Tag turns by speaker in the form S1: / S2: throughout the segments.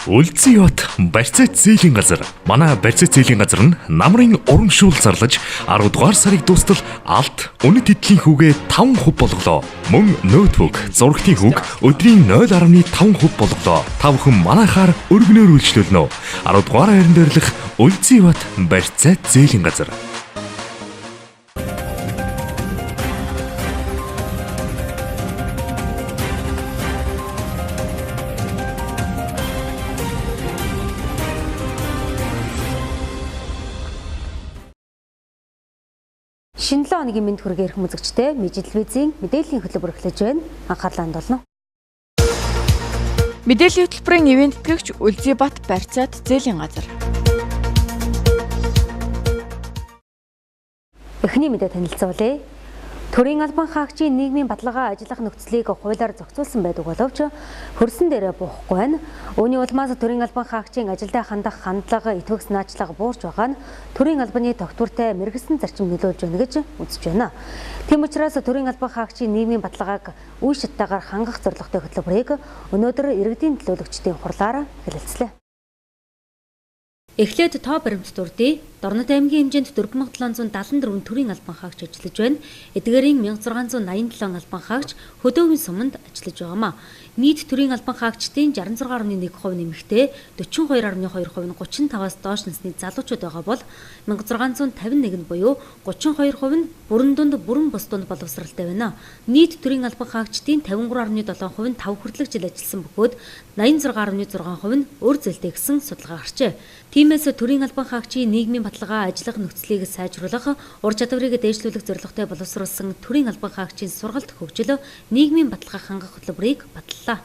S1: Үлдсэн ят барьцаат зээлийн газар. Манай барьцаат зээлийн газар нь намрын урамшуул зарлаж 10 дугаар сарыг дуустал алт үнэт эдлийн хүүгээ 5% болголоо. Мөн ноутбук, зурагтын хүүг өдрийн 0.5% болголоо. Та бүхэн манайхаар өргөнөөр үйлчлүүлнэ. 10 дугаар хайранд дээрлэх үлдсэн ят барьцаат зээлийн газар.
S2: Шинэ 7 хоногийн мэнд хүргээ ирэх үзэгчтэй МИЖИ телевизийн мэдээллийн хөтөлбөр эхлэж байна. Анхаарлаа хандуулна.
S3: Мэдээллийн хөтөлбөрийн ивент тэтгэгч Үлзий Бат барьцаат зээлийн газар.
S2: Эхний мэдээ танилцуулъя. Төрийн албан хаагчийн нийгмийн баталгаа ажиллах нөхцөлийг хуулиар зохицуулсан байдаг боловч хөрсөн дээрээ буухгүй байна. Үүний улмаас төрийн албан хаагчийн ажилдаа хандах хандлага, итгэх санаачлага буурч байгаа нь төрийн албаны тогтвортой мэргэсэн зарчим нөлөөлж байна гэж үзэж байна. Тийм учраас төрийн албан хаагчийн нийгмийн баталгааг үе шаттайгаар хангах зорилготой хөтөлбөрийг өнөөдөр иргэдийн төлөөлөгчдийн хурлаар хэлэлцлээ. Эхлээд тоо баримт дурдъя. Дорнод аймгийн хэмжээнд 4774 төрийн албан хаагч ажиллаж байна. Эдгээрийн 1687 албан хаагч хөдөөгийн суманд ажиллаж байгаамаа. Нийт төрийн албан хаагчдын 66.1% нэмэгтэй 42.2% нь 35-аас доош насны залуучууд байгаа бол 1651 буюу 32% нь бүрэн дунд бүрэн бус дунд боловсралтай байна. Нийт төрийн албан хаагчдын 53.7% нь 5 хүртэлх жил ажилласан бөгөөд 86.6% нь өр зээлтэй гэсэн судалгаа гарчээ. Тиймээс төрийн албан хаагчийн нийгмийн баталгаа ажиллах нөхцөлийг сайжруулах, ур чадварыг дээшлүүлэх зорилготой боловсруулсан төрийн албан хаагчийн сургалт хөгжил нийгмийн баталгаа хангах хөтөлбөрийг баталлаа.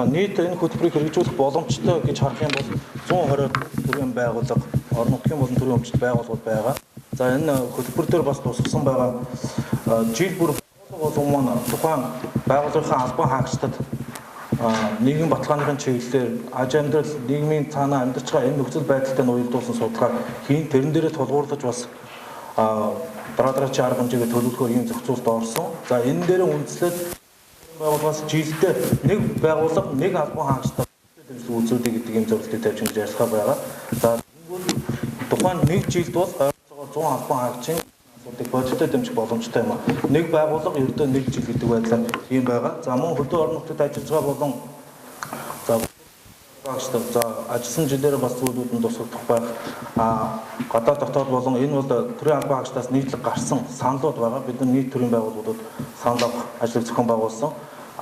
S4: Нийт энэ хөтөлбөрийг хэрэгжүүлэх боломжтой гэж харах юм бол 120 төрлийн байгууллага, орон нутгийн болон төрийн өмчт байгууллагууд байгаа. За энэ хөтөлбөр дээр бас тусгасан байгаа жил бүр болгон маань тухайн байгууллагын албан хаагчдад нийгмийн баталгааны чиглэлээр аж амьдрал, нийгмийн цаанаа амьдарч байгаа энэ нөхцөл байдалтай уялдуулсан судалгаа хийн тэрэн дээрээ тулгуурлаж бас дараач арга хэмжээгээ төлөвлөхөөр ийм зохицуулт орсон. За энэ дээр үндэслээд байгууллагаас жилдээ нэг байгууллага нэг албан хаагчтай үзүүлдэг гэдэг ийм зорилтыг тавьж ингэж ярьцгаа байгаа. За тухайн нэг жилд бол 100 албан хаагчийн бодиттой дэмжих боломжтой юм. Нэг байгууллага ердөө нэг жил гэдэг байдлаар ийм байгаа. За мөн хөдөө орон нутгад ажиллаж байгаа болон за ажилласан жилээр бас зүйлүүд нь тусгах байх. Гадаад дотоод болон энэ бол төрийн албан хаагчдаас нийтлэг гарсан саналууд байгаа. Бид нар нийт төрийн байгууллагуудад санал авах ажлыг зохион байгуулсан.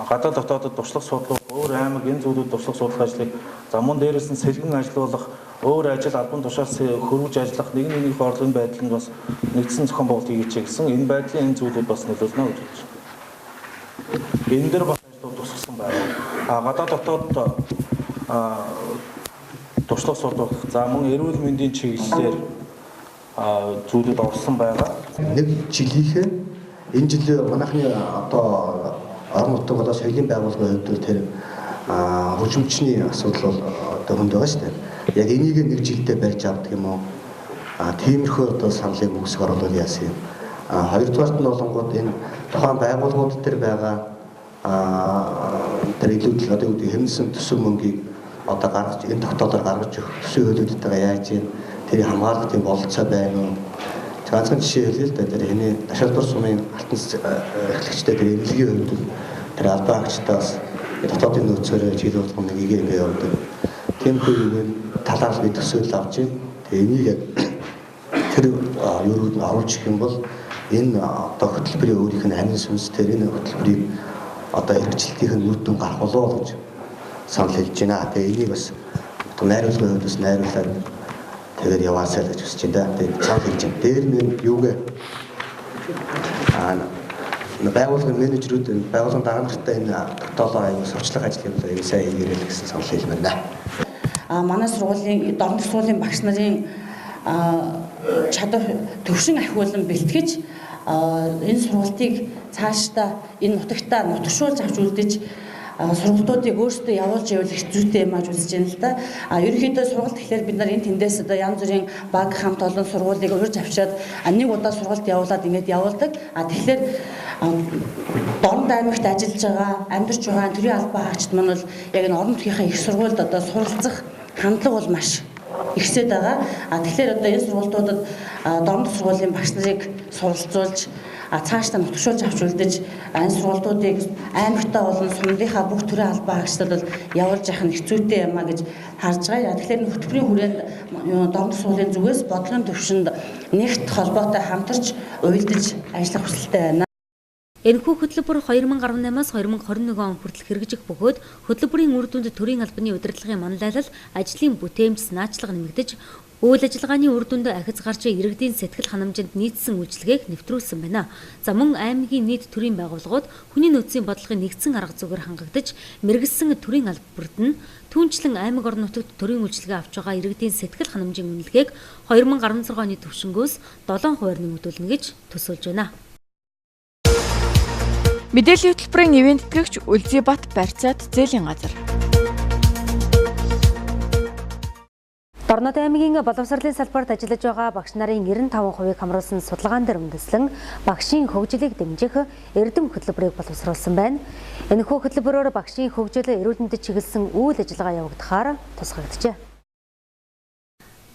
S4: Гадаад дотоодод туршлага судлах, өөр аймаг энэ зүйлүүд туршлага судлах ажлыг за мөн дээрээс нь сэлгэн ажиллуулах, өөр ажил албан тушаалс хөрвүүлж ажиллах нэг орлогын байдал нь бас нэгдсэн зохион байгуулалт хийчихэ гэсэн энэ байдлын энэ зүйлүүд бас нөлөөлнө гэж бодож байна. Энэ дээр бас ажлууд тусгасан байна. Гадаад дотоод туршлага судлах, за мөн эрүүл мэндийн чиглэлээр зүйлүүд орсон байгаа.
S5: Нэг жилийнхээ энэ жил манайхны одоо орон нутгийн болоо соёлын байгууллагын хувьд тэр хөгжимчний асуудал бол одоо хүнд байгаа шүү дээ. Яг энийг нэг жилдээ барьж авдаг юм уу? Тиймэрхүү одоо саналыг өгсөг оруулах яасан юм. Хоёрдугаарт нь болонгууд энэ тухайн байгууллагууд дээр байгаа тэр илүүдл одоо үүдээ хэмнэсэн төсөв мөнгийг одоо гаргаж энэ тогтоолоор гаргаж өгөх төсөв хөлөөдтэйгээ яаж юм тэрийг хамгаалах тийм бололцоо байна уу? Ганцхан жишээ хэлээ л да тэр хэний Ташаалбар сумын алтан эрхлэгчтэй тэр эмнэлгийн хувьд тэр албан хаагчдаас дотоодын нөөцөөр жил болгоно нэгийг ингэ явуулдаг. Тиймэрхүү юм талаар бид төсөөлөл авч байна. Тэгээ энийг яг тэр юурууд нь оруулж ирэх юм бол энэ одоо хөтөлбөрийн өөрийнх нь амин сүнс тэр энэ хөтөлбөрийг одоо хэрэгжилтийн үр дүн гарах болоо гэж санал хэлж байна. Тэгээ энийг бас найруулгын хувьд бас найруулаад тэгээд яваасаа гэж хүсэж байна. Тэгээд цааш хэлж байна. Дээр нь юугээ байгууллагын менежерүүд байгууллагын дарга нартай энэ тогтоолоо аюул сурчлага ажил явуулаа аюул сайн хийгээрэй гэсэн санал хэлмээр.
S6: Манай сургуулийн Дорнод сургуулийн багш нарын чадвар төвшин ахиулан бэлтгэж энэ сургалтыг цаашдаа энэ нутагтаа нутагшуулж авч үлдэж сургалтуудыг өөрсдөө явуулж явах зүйтэй юм гэж үзэж байна л да. Ерөнхийдөө сургалт гэхлээр бид нар энэ тэндээс одоо янз бүрийн баг хамт олон сургуулийг урьж авчираад нэг удаа сургалт явуулаад ингэж явуулдаг. Тэгэхээр Дорнод аймагт ажиллаж байгаа, амьдарч байгаа төрийн албан хаагчид маань бол яг энэ орон нутгийнхаа их сургуульд одоо суралцах хандлага бол маш ихсээд байгаа. Тэгэхээр одоо энэ сургуультуудад Дорнод сургуулийн багш нарыг суралцуулж цаашдаа нутгшуулж авч үлдэж энэ сургуулиудыг аймагтаа болон сумдынхаа бүх төрлийн албан хаагчдад бол явуулж явах нь хэцүүтэй юм а гэж харж байгаа. Тэгэхээр хөтөлбөрийн хүрээнд Дорнод сургуулийн зүгээс бодлогын төвшөнд нэгт холбоотой хамтарч уялдаж ажиллах хүсэлтэй байна.
S2: Энэхүү хөтөлбөр 2018-аас 2021 он хүртэл хэрэгжих бөгөөд хөтөлбөрийн үр дүнд төрийн албаны удирдлагын манлайлал, ажлын бүтээмж, санаачлага нэмэгдэж, үйл ажиллагааны үр дүнд ахиц гарч иргэдийн сэтгэл ханамжинд нийцсэн үйлчлэгийг нэвтрүүлсэн байна. За мөн аймгийн нийт төрийн байгууллагууд хүний нөөцийн бодлогын нэгдсэн арга зүгээр хангагдаж, мэрэгсэн төрийн албарт нь түүнчлэн аймаг орон нутагт төрийн үйлчлэгээ авч байгаа иргэдийн сэтгэл ханамжийн үнэлгээг 2016 оны төвшнгөөс 7% нэмэгдүүлнэ гэж төсөөлж байна.
S3: Мэдээллийн хөтөлбөрийн ивент тэтгэгч Үлзийбат барьцаат зээлийн газар.
S2: Дорнод аймгийн боловсролын салбарт ажиллаж байгаа багш нарын 95%-ийг хамруулсан судалгаан дээр үндэслэн багшийн хөгжлийг дэмжих эрдэм хөтөлбөрийг боловсруулсан байна. Энэхүү хөтөлбөрөөр багшийн хөгжил эрүүл мэндэд чиглэсэн үйл ажиллагаа явагдахаар тусгагджээ.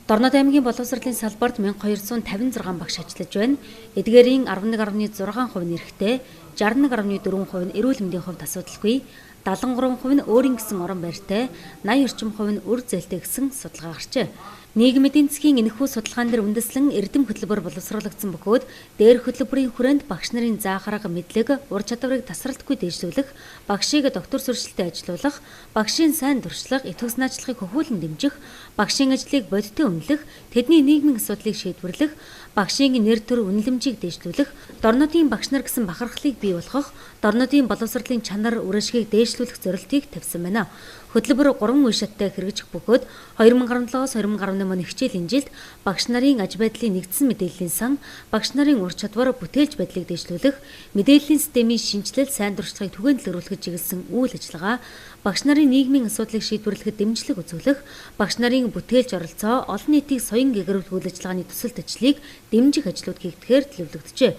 S2: Дорнод аймгийн боловсролын салбарт 1256 багш ажиллаж байна. Эдгээрийн 11.6% нь эрэгтэй, 61.4% нь эрүүл мэндийн хувьд асуудалгүй, 73% нь өөрийн гэсэн орон байртай, 80% нь үр зээлтэй гэсэн судалгаа гарчээ. Нийгмийн эдийн засгийн энэхүү судалгаан дээр үндэслэн эрдэм хөтөлбөр боловсруулагдсан бөгөөд дээр хөтөлбөрийн хүрээнд багш нарын заа харга мэдлэг, ур чадварыг тасралтгүй дээшлүүлэх, багшийг доктор сурчлалтад ажилуулах, багшийн сайн дуршлаг, итгэх санаачлалыг хөвүүлэн дэмжих, багшийн ажлыг бодиттой үнэлэх, тэдний нийгмийн асуудлыг шийдвэрлэх, багшийн нэр төр үнэлэмжийг дээшлүүлэх, Дорнодын багш нар гэсэн бахархлыг бий болгох, Дорнодын боловсролын чанар үрэлшгийг дээшлүүлэх зорилтыг тавьсан байна. Хөтөлбөр 3 үе шаттай хэрэгжих бөгөөд 2017-оос 2018 оны хичээлийн жилд багш нарын аж байдлын нэгдсэн мэдээллийн сан, багш нарын ур чадвар бүтээлч байдлыг дээшлүүлэх, мэдээллийн системийн шинжилэл, сайн дуршлагыг түгээнэл өргөхөд чиглэсэн үйл ажиллагаа, багш нарын нийгмийн асуудлыг шийдвэрлэхэд дэмжлэг үзүүлэх, багш нарын бүтээлч оролцоо, олон нийтийн соён гэгэрүүл үйл ажиллагааны төсөл төчлийг дэмжих ажлууд хийгдэхээр төлөвлөгдөжээ.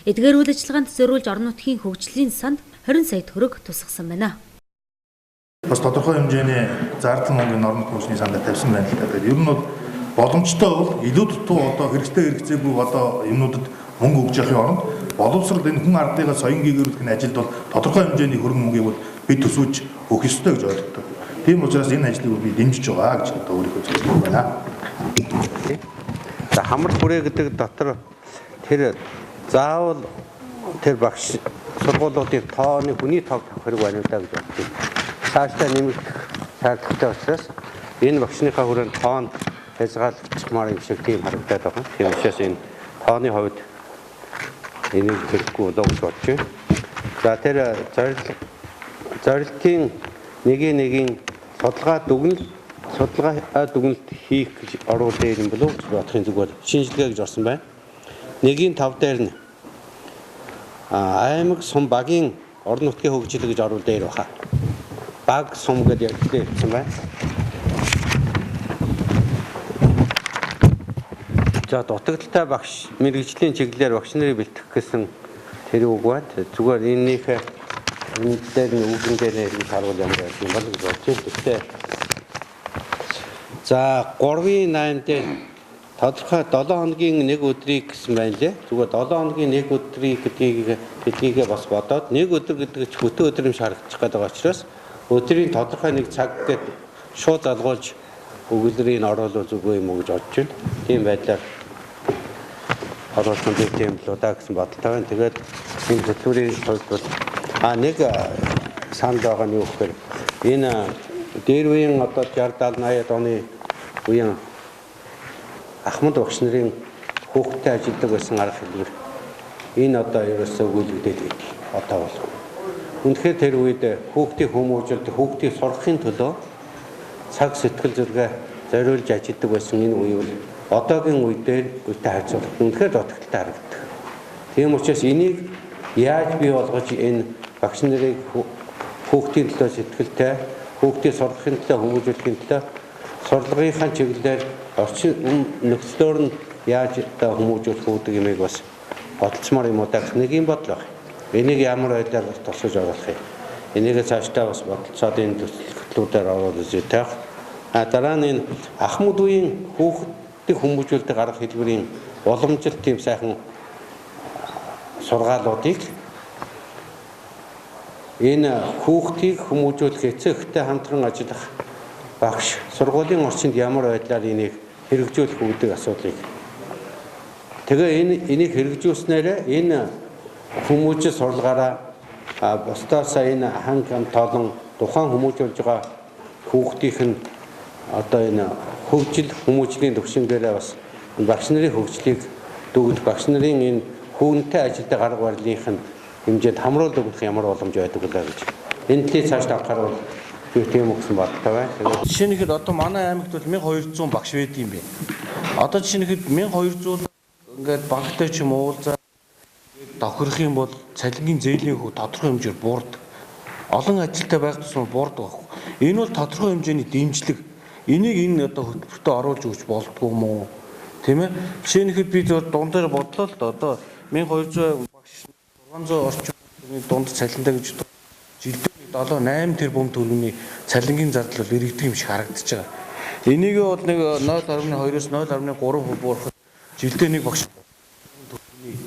S2: Эдгээр үйл ажиллагаанд зориулж орон нутгийн хөгжлийн санд 20 сая төгрөг тусгасан байна.
S7: Бас тодорхой хэмжээний зардал мөнгөний орон нутгийн сандаа тавьсан байна л да. Тэгэхээр ер нь бол боломжтой бол илүү дутуу одоо хэрэгцээгүй одоо юмнуудад мөнгө өгж явахын оронд боловсрол энэ хүн ардынхаа соён гэгэрүүлэх ажилд бол тодорхой хэмжээний хөрөнгө мөнгөийг бол бид төсөөж өгөх ёстой гэж ойлгодог. Тийм учраас энэ ажлыг би дэмжиж байгаа гэж одоо өөрийнхөө зөвлөж байна.
S8: За хамар хүрээ гэдэг дотор тэр заавал тэр багш сургуулиудын тооны хүний тоог тавих хэрэг байна даа гэж боддог. Цаашдаа нэмэгдэх шаардлагатай учраас энэ багшныхаа хүрээнд тоон хязгаарлагдмаар юм шиг тийм харагдаад байгаа. Тийм учраас энэ тооны хувьд энийг хэрэггүй болов гэж бодож байна. За тэр зорилтын нэгийн судалгаа дүгнэлт хийх гэж оруулах юм болов гэж бодохын зүгээр шинжилгээ гэж орсон байна. 1.5 дээр нь аймаг сум багийн орон нутгийн хөгжил гэж оруулах дээр баха. Баг сум гэдэг ярьсан байна. За дутагдaltaй багш мэрэгжлийн чиглэлээр багш нарыг бэлтгэх гэсэн тэр үг байна. Зүгээр энэний энэ дээр нь үгэн дээр нь харуул ямар юм бол гэж бодож байна. Гэхдээ за 3.8 дээр тодорхой 7 хоногийн 1 өдрийг гэсэн байна лээ. Зүгээр 7 хоногийн 1 өдрийг гэдгийг бас бодоод 1 өдөр гэдэг чинь бүтэн өдөр юм шаардчих гэдэг учраас өдрийн тодорхой нэг цаг гээд шууд залгуулж өгүүлрийг оруулах зүгөө юм уу гэж бодож байна. Тийм байдлаар оруулсан тийм л удаа гэсэн бодолтой байна. Тэгээд энэ хөтөлбөрийн хувьд бол нэг санд байгаа нь юу гэхээр энэ дээр үеийн одоо 60 70 80 оны үеийн ахмад багш нарын хүүхдтэй ажилладаг байсан арга хэлбэр энэ одоо ерөөсөө өгүүлэгдээд байдаг. Одоо бол үнэхээр тэр үед хүүхдийн хүмүүжүүлэлт хүүхдийг сургахын төлөө цаг сэтгэл зүргээ зориулж ажилладаг байсан энэ үе бол одоогийн үедээ харьцуулахад үнэхээр дутагдaltaй харагддаг. Тийм учраас энийг яаж бий болгож энэ багш нарыг хүүхдийн төлөө сэтгэлтэй хүүхдийг сургахын төлөө хүмүүжүүлэхийн төлөө сурлагынхаа чиглэлээр орчин нөхцлөөр нь яаж та хүмүүжүүлэх үүдг юмыг бас бодолцмоор юм уу гэж нэг юм бодлоо. Энийг ямар байдлаар тусгаж оруулах юм. Энийг цаашдаа бас бодолцоод энэ төслүүдээр оруулж таах. Дараа нь энэ ахмад үеийн хүүхдийг хүмүүжүүлдэг арга хэлбэрийн уламжлалт тийм сайхан сургаалуудыг энэ хүүхдийг хүмүүжүүлэх эцэгтэй хамтран ажиллах багш сургуулийн орчинд ямар байдлаар энийг хэрэгжүүлэх үүдэх асуудлыг. Тэгээ энийг хэрэгжүүлснээр энэ хүмүүжил сурлагаараа бусдаасаа энэ хангам тоолон тухайн хүмүүжүүлж байгаа хүүхдийнх нь одоо энэ хөгжил хүмүүжлийн төвшингээрээ бас багш нарын хөгжлийг дүүгдэх багш нарын энэ хүүнтэй ажилтны арга барилынх нь хэмжээнд хамруулж өгөх ямар боломж байдаг вэ гэж. Энэ төлөв цааш тавхаар бол тийм өгсөн бодтой байна.
S4: Жишээ нь хэд одоо манай аймагт бол 1200 багш байд юм бэ. Одоо жишээ нь хэд 1200 ингээд банктай ч юм уулзаад тохирох юм бол цалингийн зээлийн хөө тодорхой хэмжээр буурдаг. Олон ажилтай байх тусмаа буурдаг байхгүй. Энэ бол тодорхой хэмжээний дэмжлэг. Энийг энэ одоо хөтөлбөртөө оруулж өгч болдгоо юм уу? Тийм ээ. Жишээ нь хэд би зөв дундаар бодлоо л да одоо 1200 багш 600 орчим дунд цалинтай гэж жилдээ 7-8 тэрбум төгрөгийн цалингийн зардал бол иргэдэг юм шиг харагдаж байгаа. Энийг бол нэг 0.2-оос 0.3% буурахад жилдээ нэг багш төгрөгийн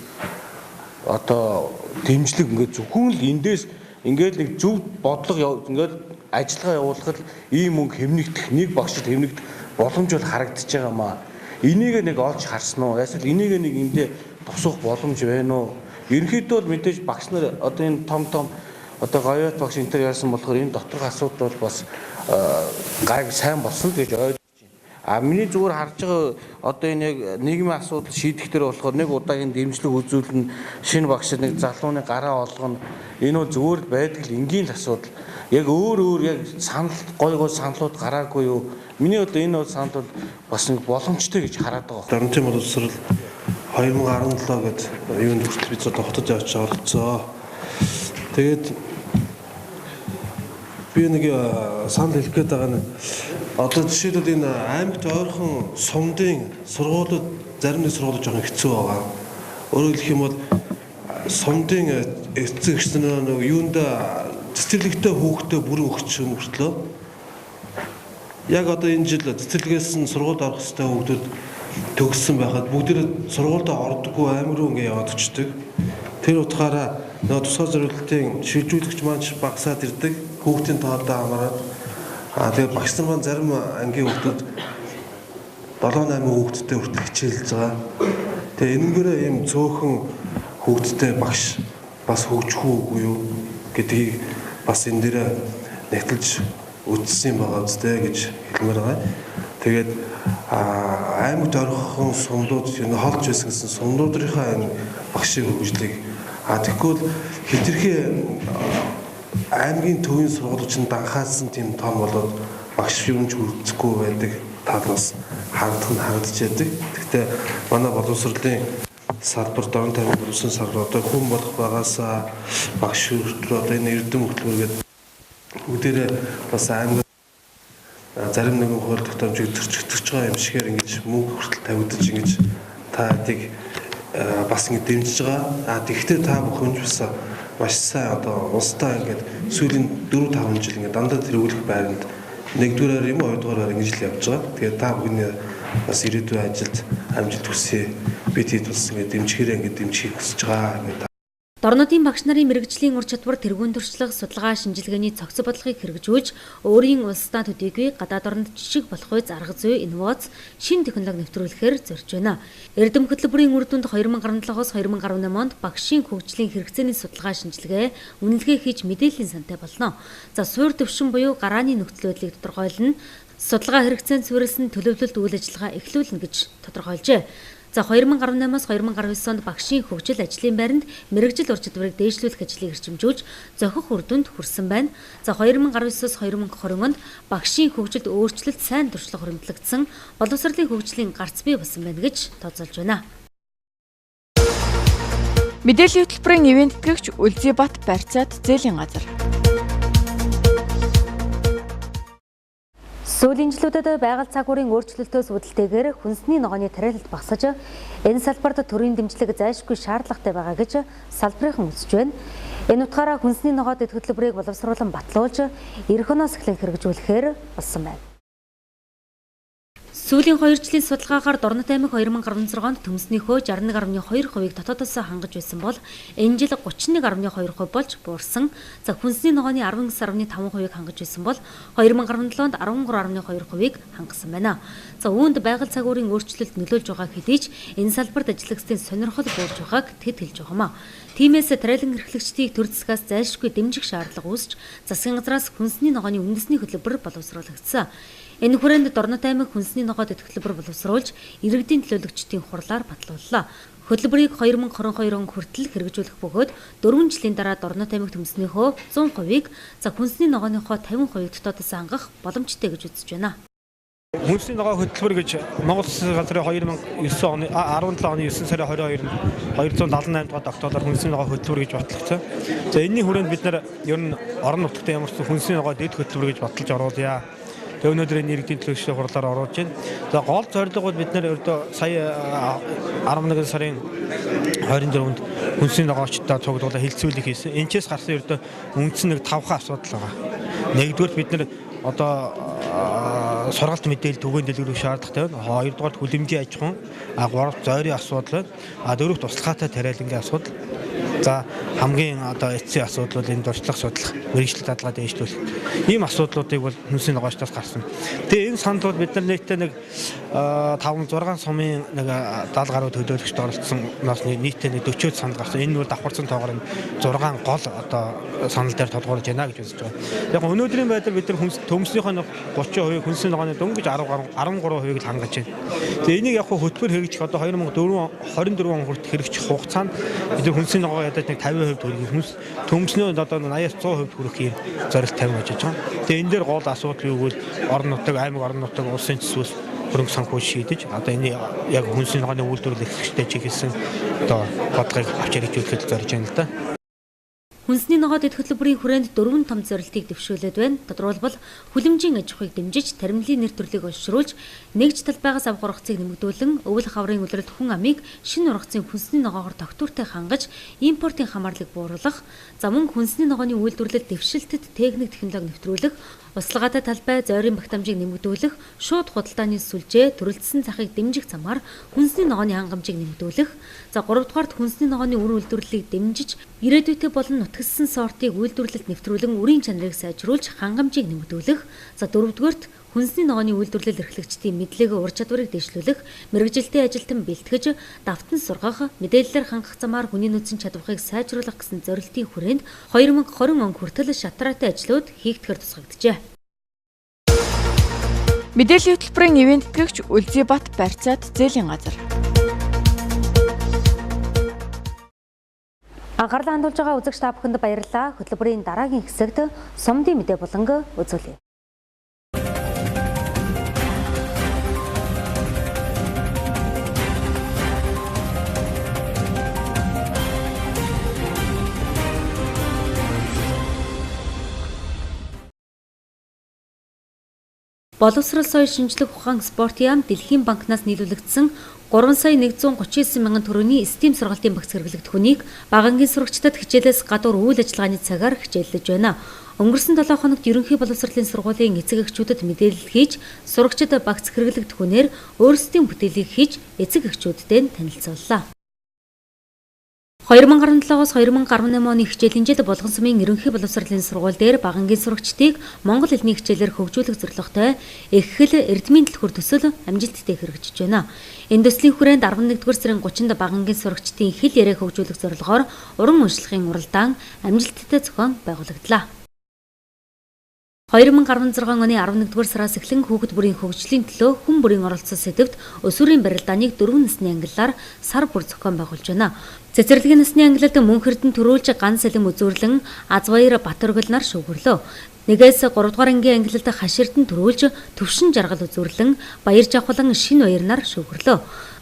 S4: одоо дэмжлэг ингээд зөвхөн л эндээс ингээд нэг зөв бодлого ингээд ажиллагаа явуулахад ийм мөнгө хэмнэгдэх нэг багшд хэмнэгдэх боломж бол харагдаж байгаа маа. Энийг нэг олж харсан уу? Яасэл энийг нэг эндээ тусах боломж байна уу? Ерөнхийдөө бол мэдээж багш нар одоо энэ том одоо говьот багш энэ төр яасан болохоор энэ доторх асуудал бол бас гайг сайн болсон гэж ойлгож байна. Миний зүгээр харж байгаа одоо энэ яг нийгмийн асуудал шийдэх дээр болохоор нэг удаагийн дэмжлэг үзүүлнэ, шинэ багш нэг залууны гараа олгоно. Энэ бол зүгээр байдаг л энгийн л асуудал. Яг өөр яг санал гой саналууд гараагүй юу? Миний бол энэ бол санал бол бас нэг боломжтой гэж хараад байгаа.
S9: Дорнодын боловсрол 2017 гээд юунд хүртэл бид тогтож авч оролцоо. Тэгээд би нэг санал хэлэх гээд байгаа нь одоо жишээлбэл энэ аймагт ойрхон сумдын сургуулиуд зарим нэг сургуулиуд жоохон хэцүү байгаа. Өөрөөр хэлэх юм бол сумдын эцэг эхчнэр нэг юунд цэцэрлэгтэй хүүхдээ бүрэн өгч юм хүртлөө. Яг одоо энэ жил цэцэрлэгээс нь сургуульд орох хэвээр хүүхдүүд төгссөн байхад бүгд сургуульд ордоггүй аймаг руу ингэ яваад очдөг. Тэр утгаараа нөгөө тусгай зорилтын шилжүүлэгч маань багасаад ирдэг. Хүүхдийн тоодоо хамаарат. Тэгээд багш нар маань зарим ангийн хүүхдүүд 7-8 хүүхдтэй хүртэл хичээлж байгаа. Тэгээд энэгээр ийм цөөхөн хүүхдтэй багш бас хөгжих үгүй юу гэдгийг бас энэ дээр нэгтэлж үтсэн байгаа үстэй гэж хэлмээр байгаа. Тэгээд аймагт орхон сумдууд энэ холж байсан гэсэн сумдуудынхаа энэ багшийн хөгжлийг тэгвэл хэтэрхий аймгийн төвийн сургуулиуд данхаасан тийм том болоод багш юмч хүрдэхгүй байдаг талаас харагдаж байдаг. Гэхдээ манай боловсролын салбар Дорнод таймын боловсролын салбар одоо хүн болох багаасаа багш хүртэл одоо энэ эрдэм хөтөлбөргээд бүгдээрээ бас аймаг зарим нэгэн хууль тогтоомжийг зөрчигдөж байгаа юм шигээр ингэж мөнгө хүртэл тавигдаж ингэж та эдийг бас ингэ дэмжиж байгаа. Тэгэхдээ та бүхэн бас маш сайн одоо улстай ингээд сүүлийн 4-5 жил ингээд дандаа тэргүүлэх байранд нэгдүгээрээр юм хоёрдугаараар ингэж л явж байгаа. Тэгээд та бүхний бас ирээдүйн ажилд амжилт хүсье. Бид хэд бас ингээд дэмжихээрээ ингээд дэмжихийг хүсэж байгаа ингээд.
S2: Дорнодын багш нарын мэрэгжлийн ур чадвар тэргуун туршлага судалгаа шинжилгээний цогц бодлогыг хэрэгжүүлж өөрийн улсдаа төдийгүй гадаад орнд жишг болох үе арга зүй инновац шин технологи нэвтрүүлэхээр зорж байна. Эрдэм хөтөлбөрийн үр дүнд 2017-оос 2018 онд багшийн хөгжлийн хэрэгцээний судалгаа шинжилгээ үнэлгээ хийж мэдээллийн сантай болно. За суур төвшин буюу гарааны нөхцөл байдлыг тодорхойлно. Судалгаа хэрэгцээнд суурилсан төлөвлөлт үйл ажиллагаа эхлүүлнэ гэж тодорхойлжээ. За 2018-аас 2019 онд багшийн хөгжил ажлын байранд мэрэгжил ур чадварыг дээшлүүлэх ажлыг эрчимжүүлж зохих үр дүнд хүрсэн байна. За 2019-аас 2020 онд багшийн хөгжилд өөрчлөлт сайн туршлага хоригдлогдсон, боловсролын хөгжлийн гарц бий болсон байна гэж тооцоолж байна.
S3: Мэдээллийн хөтөлбөрийн ивент тэтгэгч Үлзийбат барьцаат зээлийн газар.
S2: Сүүлийн жилүүдэд байгаль цаг уурын өөрчлөлтөөс үүдэлтэйгээр хүнсний ногооны тариалал багасж, энэ салбарт төрийн дэмжлэг зайлшгүй шаардлагатай байгаа гэж салбарынхан үзэж байна. Энэ утгаараа хүнсний ногоод эд хөтөлбөрийг боловсруулан батлуулж, эх оноос эхлэн хэрэгжүүлэхээр болсон байна. Сүүлийн 2 жилийн судалгаагаар Дорнод аймаг 2016 онд төмснийхөө 61.2% дотоодоос хангаж байсан бол энэ жил 31.2% болж буурсан. За хүнсний ногооны 19.5%-ийг хангаж байсан бол 2017 онд 13.2%-ийг хангасан байна. За үүнд байгаль цаг уурын өөрчлөлт нөлөөлж байгаа хэдий ч энэ салбарт ажиллагчдын сонирхол буурж байгааг тэд хэлж байгаамаа. Тиймээс тариалан эрхлэгчдийг төр засгаас зайлшгүй дэмжих шаардлага үүсч засгийн газраас хүнсний ногооны үндэсний хөтөлбөр боловсруулагдсан. Энэ хүрээнд Дорнод аймаг хүнсний ногоод эд хөтөлбөр боловсруулж, иргэдийн төлөөлөгчдийн хурлаар батлууллаа. Хөтөлбөрийг 2022 он хүртэл хэрэгжүүлэх бөгөөд 4 жилийн дараа Дорнод аймаг төмснийхөө 100%-ийг, за хүнсний ногооныхоо 50%-д дотоодоос хангах боломжтой гэж үзэж байна.
S10: Хүнсний ногоо хөтөлбөр гэж Монгол Улсын газрын 2009 оны 17 оны 9 сарын 22-нд 278 дахь октообер хүнсний ногоо хөтөлбөр гэж батлагдсан. За энэний хүрээнд бид нар ер нь орон нутагт ямар ч хүнсний ногоо дэд хөтөлбөр гэж баталж оруулъя. Тэгээ өнөөдөр энэ иргэдийн төлөөлөгчдийн хурлаар оруулж байна. За гол зорилго бид нар ердөө сая 11 сарын 24-нд хүнсний ногоочтой цуглуулаа хилцүүлэг хийсэн. Энэчээс гарсан ердөө үндсэн нэг 5 асуудал байгаа. Нэгдүгээр бид нар одоо сургалт мэдээлэл түгээн дэлгэрүүлэх шаардлагатай байна. Хоёрдугаар хүлэмжийн аж ахуйн, гуравт зойрын асуудал байна. Дөрөвт туслахаатай тариалангийн асуудал. За хамгийн одоо эцсийн асуудал бол энэ дуршлах судлах, мэргэжил дадлага дэвшлүүлэх. Ийм асуудлуудыг бол хүнсний ногоочтоос гарсан. Тэгээ энэ санал бол бид нар нийтдээ нэг 5-6 сумын нэг 70 гаруй төлөөлөгчд оролцсон нас нийтдээ нэг 40 санал гарсан. Энэ бол давхарсан тоогоор 6 гол одоо санал дээр тодорхойлж байна гэж үзэж байгаа. Яг өнөөдрийн байдлаар бид нар төмснийхөө 30% хүнсний ногооны дөнгөж 13%-ийг л хангаж байна. Тэгээ энийг яг хөтөлбөр хэрэгжих одоо 2024 он хүртэл хэрэгжих хугацаанд бид нар хүнсний ногоо ядаж нэг 50% хүрэх хүнс төмснөө одоо 80-100% хүрэх зорилт тавин ажиллаж байгаа. Тэгээ энэ дээр гол асуудал юу гэвэл орон нутаг, аймаг орон нутаг, улсын төсвөөс хөрөнгө санхүү шийдэж одоо энэ яг хүнсний ногооны үйлдвэрлэл эрхлэгчтэй чиглэсэн одоо бодлогыг авч хэрэгжүүлэхэд зорж байна л да.
S2: Хүнсний ногоод эд хөтөлбөрийн хүрээнд 4 том зорилтыг дэвшүүлээд байна. Тодорхойлбол хүлэмжийн аж ахуйг дэмжиж, таримлын нэр төрлийг олшруулж, нэгж талбайгаас авах ургацыг нэмэгдүүлэн, өвөл хаврын улиралд хүн амыг шинэ ургацын хүнсний ногоогоор тогтвортой хангаж, импортын хамаарлыг бууруулах, за мөн хүнсний ногооны үйлдвэрлэлд дэвшилтэд техник технологи нэвтрүүлэх, услагаатай талбай, зойрын багтамжийг нэмэгдүүлэх, шууд худалдааны сүлжээ, төрөлдсөн захыг дэмжих замаар хүнсний ногооны хангамжийг нэмэгдүүлэх, за 3 дугаарт хүнсний ногооны үр үйлдвэрлэлийг дэмжиж, ирээдүйтэй болон нутагссан сортыг үйлдвэрлэлд нэвтрүүлэн үрийн чанарыг сайжруулж хангамжийг нэмэгдүүлэх, за 4 дугаарт хүнсний ногооны үйлдвэрлэл эрхлэгчдийн мэдлэг ур чадварыг дэвшлүүлэх, мэргэжилтийн ажилтан бэлтгэж, давтан сургах, мэдээллээр хангах замаар хүний нөөцийн чадварыг сайжруулах гэсэн зорилтын хүрээнд 2020 он хүртэл шатраатай ажлууд хийгдэхээр тусгагджээ.
S3: Мэдээллийн хөтөлбөрийн ивент тэтгэгч Үлзийбат барьцаат зээлийн газар.
S2: Анхаарлаа хандуулж байгаа үзэгч та бүхэнд баярлалаа. Хөтөлбөрийн дараагийн хэсэгт сумдын мэдээ болон үзүүлье. Боловсрол соёл шинжлэх ухаан спортын яам Дэлхийн банкнаас нийлүүлэгдсэн 3 сая 139 мянган төгрөгийн STEAM сургалтын багц хэрэглэгдэх хүнийг багангийн сурагчдад хичээлээс гадуур үйл ажиллагааны цагаар хичээллэж байна. Өнгөрсөн 7 хоногт ерөнхий боловсролын сургуулийн эцэг эхчүүдэд мэдээлэл хийж, сурагчид багц хэрэглэгдэх хүнээр өөрсдийн бүтээлийг хийж, эцэг эхчүүддээ танилцууллаа. 2017-оос 2018 оны хичээлийн жил Болгон сумын ерөнхий боловсролын сургууль дээр багангийн сурагчдыг монгол хэлний хичээлээр хөгжүүлэх зорилготой эхлэл эрдмийн түлхүүр төсөл амжилттай хэрэгжиж байна. Энэ төслийн хүрээнд 11-р сарын 30-нд багангийн сурагчдын хэл яриаг хөгжүүлэх зорилгоор уран уншлагын уралдаан амжилттай зохион байгуулагдлаа. 2016 оны 11-р сараас эхлэн хүүхэд бүрийн хөгжлийн төлөө хүн бүрийн оролцсон сэдвт өсвөрийн барилдааныг 4 насны ангиллаар сар бүр зохион байгуулж байна. Цэцэрлэгийн насны ангилалд мөнх эрдэнэ төрүүлж ганц салим үзүүрлэн Азбаяр Батөргөл нар шүүгөрлөө. 1-ээс 3 дугаар ангийн ангилалд хаш эрдэнэ төрүүлж төвшин жаргал үзүүрлэн Баяр Жавхлан Шин баяр нар шүүгөрлөө.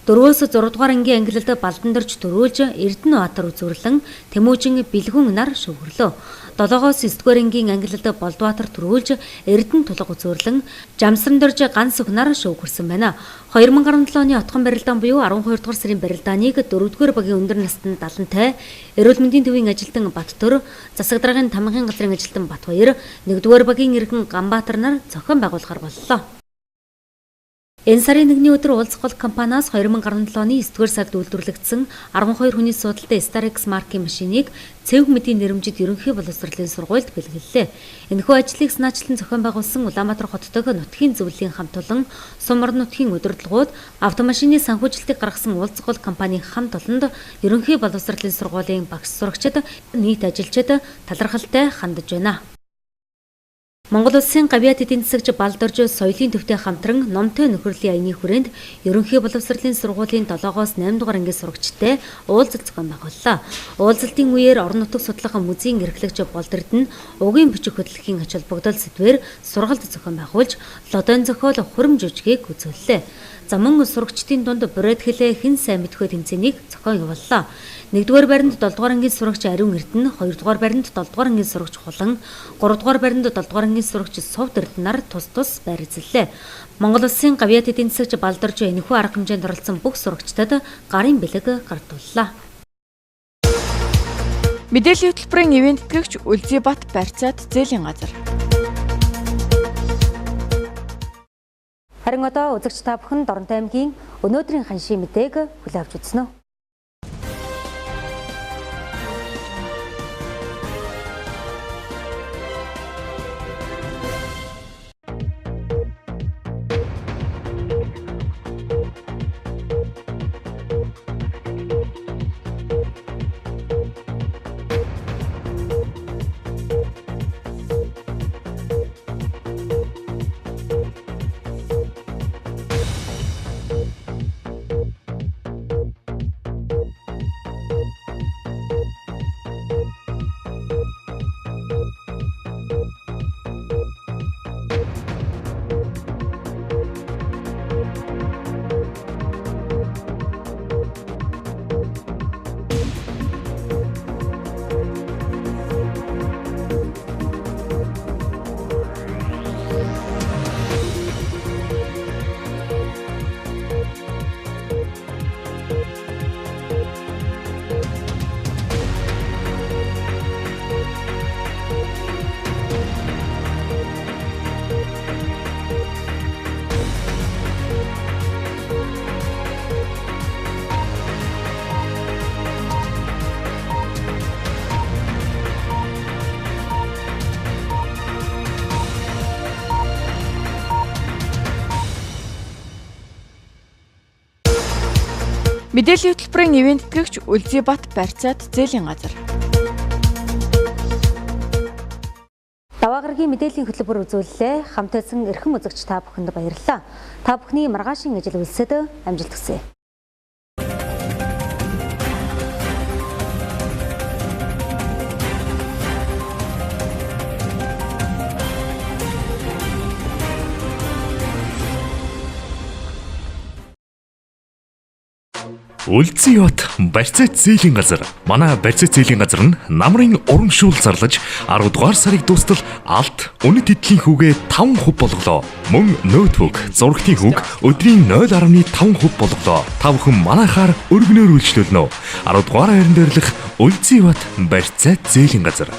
S2: 4-өөс 6 дугаар ангийн ангилалд Балдандарч төрүүлж Эрдэнэбаатар үзүүрлэн Тэмүүжин Бэлгүн нар шүүгөрлөө. 7-оос 9 дугаар ангийн ангилалд Болдбаатар төрүүлж Эрдэнэ тулга үзүүрлэн Жамсрандорж Ганс нар шүүгөрсөн байна. 2017 оны отгон барилдаан буюу 12 дугаар сарын барилдааныг 4 дугаар багийн өндөр наснд 70-тай эрүүл мэндийн төвийн ажилтан Баттөр, засаг даргын тамгын газрын ажилтан Батбаяр, 1 дугаар багийн иргэн Ганбаатар нар зохион байгуулахар боллоо. Энэ сарын 1-ний өдөр уулзгал компаниас 2017 оны 9-р сард үйлдвэрлэгдсэн 12 хүний суудалтай Starix маркийн машиныг цэвэг мэдийн нэрмжид ерөнхий боловсролын сургуульд бэлгэллээ. Энэхүү ажлыг санаачлан зохион байгуулсан Улаанбаатар хот дахь нутгийн зөвлөлийн хамт олон Сумар нутгийн удирдлагууд автомашины санхүүжилтийг гаргасан уулзгал компанийн хамт олонд ерөнхий боловсролын сургуулийн багш сурагчид, нийт ажилчид талархалтай хандж байна. Монгол улсын гавьяат эдийн засагч Балдорж соёлын төвтэй хамтран номтой нөхөрлөлийн аяны хүрээнд ерөнхий боловсролын сургуулийн 7-оос 8 дугаар ангийн сурагчтай уулзалт зохион байгууллаа. Уулзалтын үеэр орон нутаг судлаахан музейн эрхлэгч Болдорд нь угийн бичиг хөтөлбөрийн ач холбогдол сэдвээр сургалт зохион байгуулж, лодон зохиол хурам жүжигийг үзүүллээ. За мөн сурагчдын дунд Бред хэлээ хэн сайн мэдхөө тэмцээнийг зохион явууллаа. 1-р байранд 7-р ангийн сурагч Ариун Эрдэнэ, 2-р байранд 7-р ангийн сурагч Хулан, 3-р байранд 7-р ангийн сурагч Сувд Эрдэнэ нар тус тус байр эзэллээ. Монгол улсын гавьяат эдийн засагч Балдорж энэхүү арга хэмжээнд оролцсон бүх сурагчдад гарын бэлэг гартууллаа.
S3: Мэдээллийн хөтөлбөрийн ивент тэтгэгч Үлзийбат барьцаат зээлийн газар.
S2: Харин одоо үзэгч та бүхэн Дорнод аймгийн өнөөдрийн ханшийн мэдээг хүлээн авч үзнэ.
S3: Мэдээллийн хөтөлбөрийн ивент тэтгэгч Үлзийбат барьцаат зээлийн газар. Даваа гарагийн мэдээллийн хөтөлбөр үзүүлэлээ хамтайсан эрхэм үзэгч та бүхэнд баярлалаа. Та бүхний маргаашийн ажил үйлсэд амжилт хүсье.
S1: Үлзийбат барьцаат зээлийн газар. Манай барьцаат зээлийн газар нь намрын урамшуул зарлаж 10 дугаар сарыг дуустал алт үнэт эдлийн хүүгээ 5% болголоо. Мөн ноутбук, зурагтын хүүг өдрийн 0.5% болголоо. Та бүхэн манайхаар өргөнөөр үйлчлүүлнэ. 10 дугаар хайранд дээрлэх Үлзийбат барьцаат зээлийн газар.